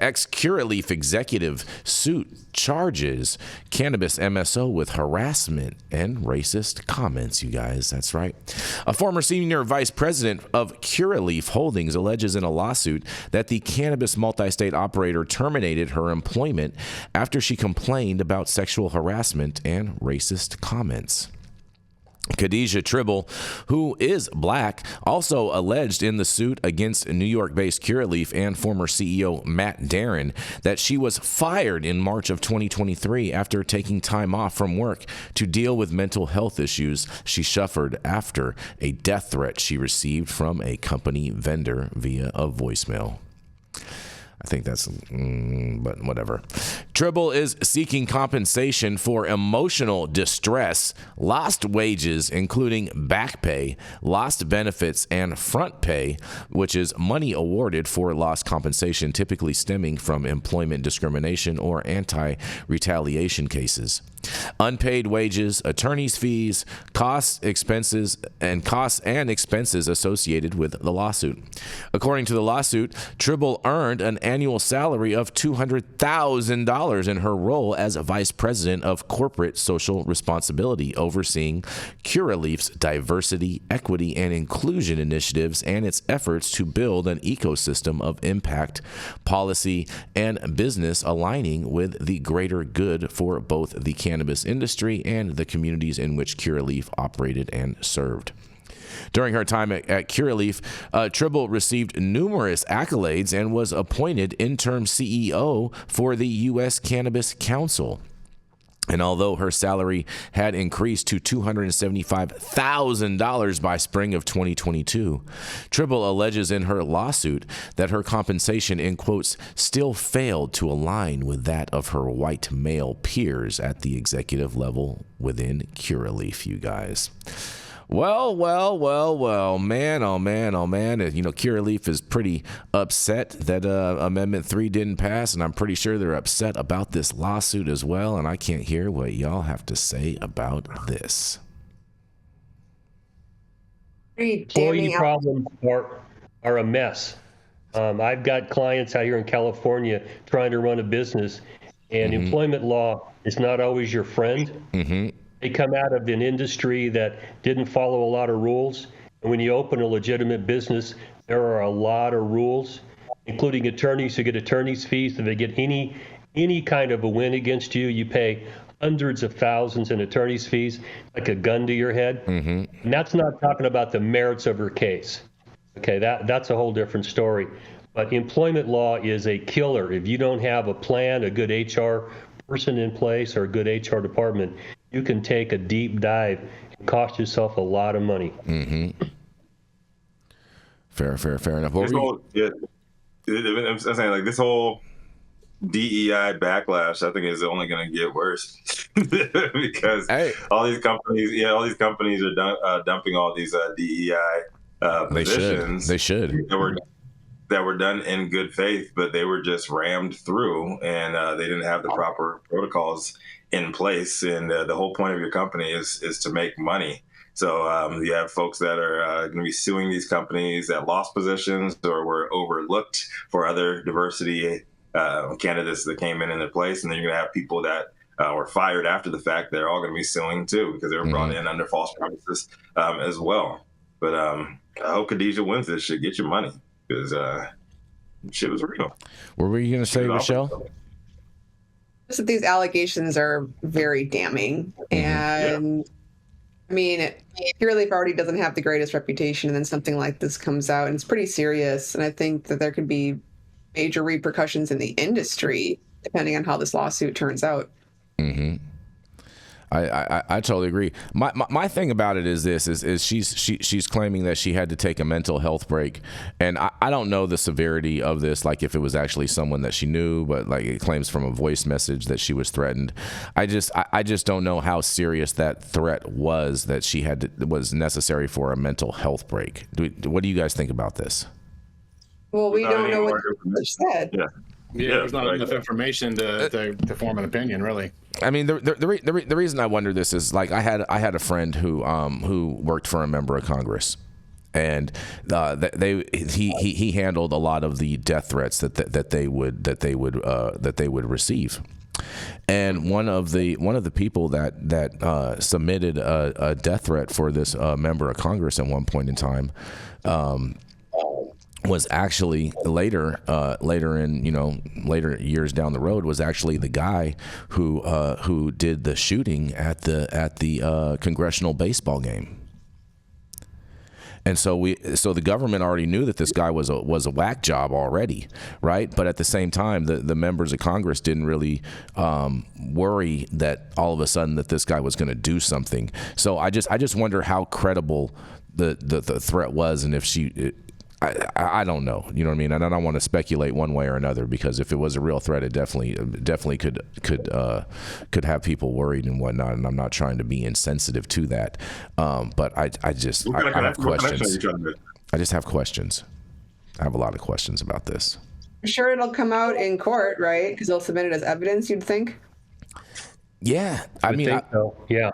Ex-Curaleaf executive suit charges Cannabis MSO with harassment and racist comments, you guys. That's right. A former senior vice president of Curaleaf Holdings alleges in a lawsuit that the cannabis multi-state operator terminated her employment after she complained about sexual harassment and racist comments. Khadijah Tribble, who is black, also alleged in the suit against New York-based Curaleaf and former CEO Matt Darren that she was fired in March of 2023 after taking time off from work to deal with mental health issues she suffered after a death threat she received from a company vendor via a voicemail. I think that's, but whatever. Tribble is seeking compensation for emotional distress, lost wages, including back pay, lost benefits, and front pay, which is money awarded for lost compensation, typically stemming from employment discrimination or anti-retaliation cases. Unpaid wages, attorney's fees, costs and expenses associated with the lawsuit. According to the lawsuit, Tribble earned an annual salary of $200,000 in her role as vice president of corporate social responsibility, overseeing Curaleaf's diversity, equity, and inclusion initiatives and its efforts to build an ecosystem of impact, policy, and business aligning with the greater good for both the cannabis industry and the communities in which Curaleaf operated and served. During her time at Curaleaf, Tribble received numerous accolades and was appointed interim CEO for the U.S. Cannabis Council. And although her salary had increased to $275,000 by spring of 2022, Tribble alleges in her lawsuit that her compensation, in quotes, still failed to align with that of her white male peers at the executive level within Curaleaf, you guys. Well, man, oh man. You know, Curaleaf is pretty upset that Amendment 3 didn't pass, and I'm pretty sure they're upset about this lawsuit as well, and I can't hear what y'all have to say about this. Employee problems are a mess. I've got clients out here in California trying to run a business, and employment law is not always your friend. They come out of an industry that didn't follow a lot of rules. And when you open a legitimate business, there are a lot of rules, including attorneys who get attorney's fees. If they get any kind of a win against you, you pay hundreds of thousands in attorney's fees, like a gun to your head. And that's not talking about the merits of her case. Okay, that's a whole different story. But employment law is a killer. If you don't have a plan, a good HR person in place, or a good HR department, you can take a deep dive and cost yourself a lot of money. Fair enough. I'm saying, like, this whole DEI backlash, I think, is only going to get worse because all these companies are dumping all these DEI positions. They should. That were done in good faith, but they were just rammed through, and they didn't have the proper protocols in place. And the whole point of your company is to make money. So you have folks that are going to be suing these companies that lost positions or were overlooked for other diversity candidates that came in their place, and then you're going to have people that were fired after the fact. They're all going to be suing too because they were brought in under false premises as well. But I hope Khadijah wins this shit. Get your money. Because shit was real. What were you going to say, Michelle? Just that these allegations are very damning. And I mean, Curaleaf already doesn't have the greatest reputation, and then something like this comes out, and it's pretty serious. And I think that there could be major repercussions in the industry, depending on how this lawsuit turns out. I totally agree. My thing about it is this: is she's claiming that she had to take a mental health break, and I don't know the severity of this. Like if it was actually someone that she knew, but like it claims from a voice message that she was threatened. I just don't know how serious that threat was that she was necessary for a mental health break. What do you guys think about this? Well, we don't know what she said. Yeah, there's not enough information to form an opinion, really. I mean, the reason I wonder this is, like, I had a friend who worked for a member of Congress, and he handled a lot of the death threats that they would receive. And one of the people that submitted a death threat for this member of Congress at one point in time was actually later years down the road was actually the guy who did the shooting at the congressional baseball game. And so the government already knew that this guy was a whack job already, right? But at the same time, the members of Congress didn't really worry that all of a sudden that this guy was going to do something. So I just wonder how credible the threat was, and if I don't know, you know what I mean? And I don't want to speculate one way or another, because if it was a real threat, it definitely could have people worried and whatnot. And I'm not trying to be insensitive to that, but I have questions. I just have questions. I have a lot of questions about this. I'm sure it'll come out in court, right? Because they'll submit it as evidence, you'd think. Yeah, I mean, so. Yeah,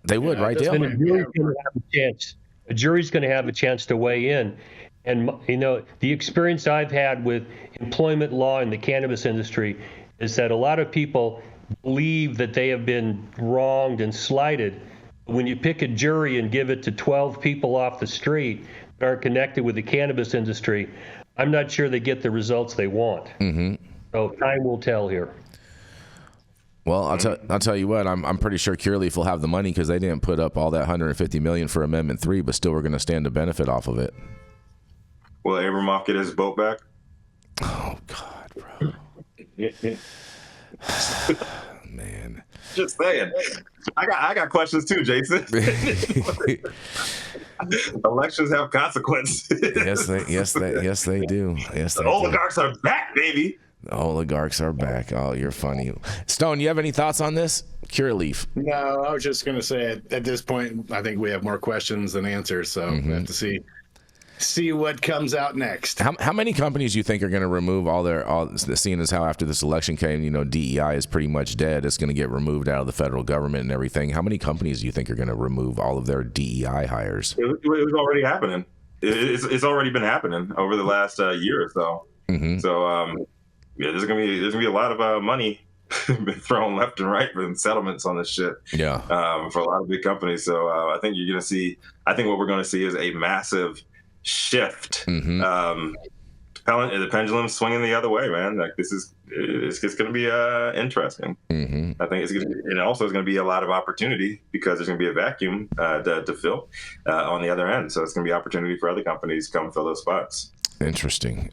they would, right, Dale? And the jury's going to have a chance to weigh in. And, you know, the experience I've had with employment law in the cannabis industry is that a lot of people believe that they have been wronged and slighted. When you pick a jury and give it to 12 people off the street that aren't connected with the cannabis industry, I'm not sure they get the results they want. Mm-hmm. So time will tell here. Well, I'll tell you what, I'm pretty sure Curaleaf will have the money, because they didn't put up all that $150 million for Amendment 3, but still we're going to stand to benefit off of it. Will Abramoff get his boat back? Oh, God, bro. Man. Just saying. I got questions too, Jason. Elections have consequences. Yes, they do. Yes, the oligarchs are back, baby. The oligarchs are back. Oh, you're funny. Stone, you have any thoughts on this? Curaleaf. No, I was just going to say at this point, I think we have more questions than answers, so we have to see what comes out next. How many companies do you think are going to remove seeing as how after this election came, you know, DEI is pretty much dead. It's going to get removed out of the federal government and everything. How many companies do you think are going to remove all of their DEI hires? It was already happening. It's already been happening over the last year or so. Mm-hmm. So, there's gonna be a lot of money been thrown left and right for settlements on this shit. Yeah. For a lot of big companies. So I think you're gonna see. I think what we're gonna see is a massive shift. Mm-hmm. The pendulum swinging the other way, man. Like it's going to be interesting. Mm-hmm. I think and also it's going to be a lot of opportunity, because there's going to be a vacuum to fill on the other end. So it's going to be opportunity for other companies to come fill those spots. Interesting.